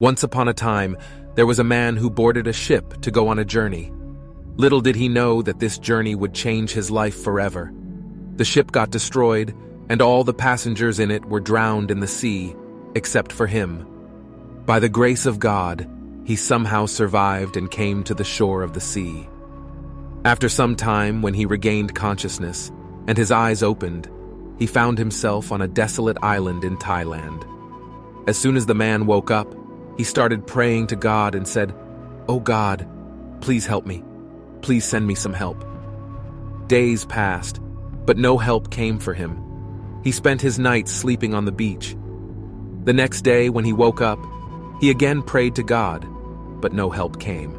Once upon a time, there was a man who boarded a ship to go on a journey. Little did he know that this journey would change his life forever. The ship got destroyed, and all the passengers in it were drowned in the sea, except for him. By the grace of God, he somehow survived and came to the shore of the sea. After some time, when he regained consciousness and his eyes opened, he found himself on a desolate island in Thailand. As soon as the man woke up, he started praying to God and said, "Oh God, please help me. Please send me some help." Days passed, but no help came for him. He spent his nights sleeping on the beach. The next day, when he woke up, he again prayed to God, but no help came.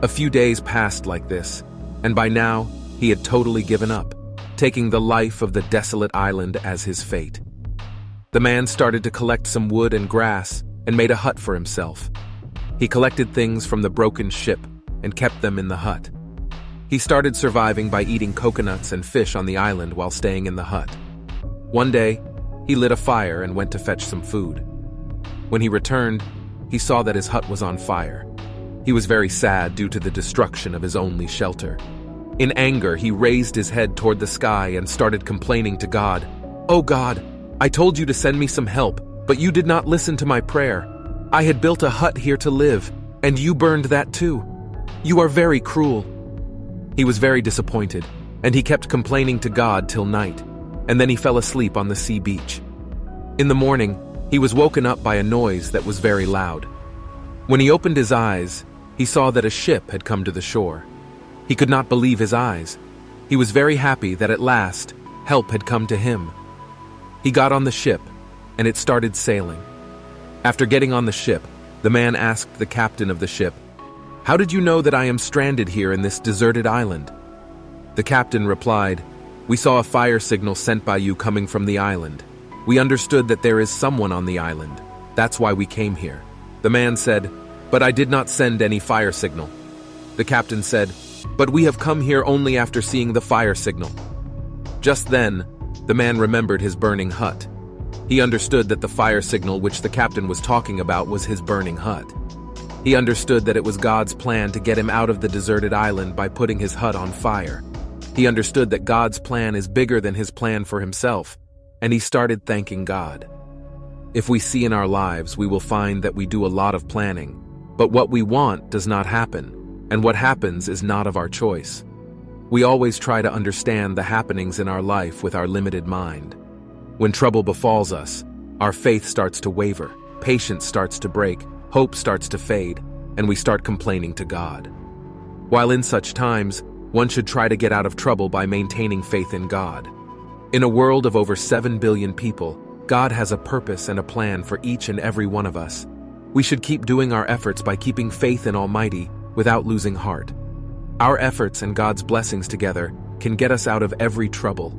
A few days passed like this, and by now, he had totally given up, taking the life of the desolate island as his fate. The man started to collect some wood and grass and made a hut for himself. He collected things from the broken ship and kept them in the hut. He started surviving by eating coconuts and fish on the island while staying in the hut. One day, he lit a fire and went to fetch some food. When he returned, he saw that his hut was on fire. He was very sad due to the destruction of his only shelter. In anger, he raised his head toward the sky and started complaining to God. "Oh God, I told you to send me some help, but you did not listen to my prayer. I had built a hut here to live, and you burned that too. You are very cruel." He was very disappointed, and he kept complaining to God till night, and then he fell asleep on the sea beach. In the morning, he was woken up by a noise that was very loud. When he opened his eyes, he saw that a ship had come to the shore. He could not believe his eyes. He was very happy that at last, help had come to him. He got on the ship, and it started sailing. After getting on the ship, the man asked the captain of the ship, "How did you know that I am stranded here in this deserted island?" The captain replied, "We saw a fire signal sent by you coming from the island. We understood that there is someone on the island. That's why we came here." The man said, "But I did not send any fire signal." The captain said, "But we have come here only after seeing the fire signal." Just then, the man remembered his burning hut. He understood that the fire signal which the captain was talking about was his burning hut. He understood that it was God's plan to get him out of the deserted island by putting his hut on fire. He understood that God's plan is bigger than his plan for himself, and he started thanking God. If we see in our lives, we will find that we do a lot of planning, but what we want does not happen, and what happens is not of our choice. We always try to understand the happenings in our life with our limited mind. When trouble befalls us, our faith starts to waver, patience starts to break, hope starts to fade, and we start complaining to God. While in such times, one should try to get out of trouble by maintaining faith in God. In a world of over 7 billion people, God has a purpose and a plan for each and every one of us. We should keep doing our efforts by keeping faith in Almighty without losing heart. Our efforts and God's blessings together can get us out of every trouble.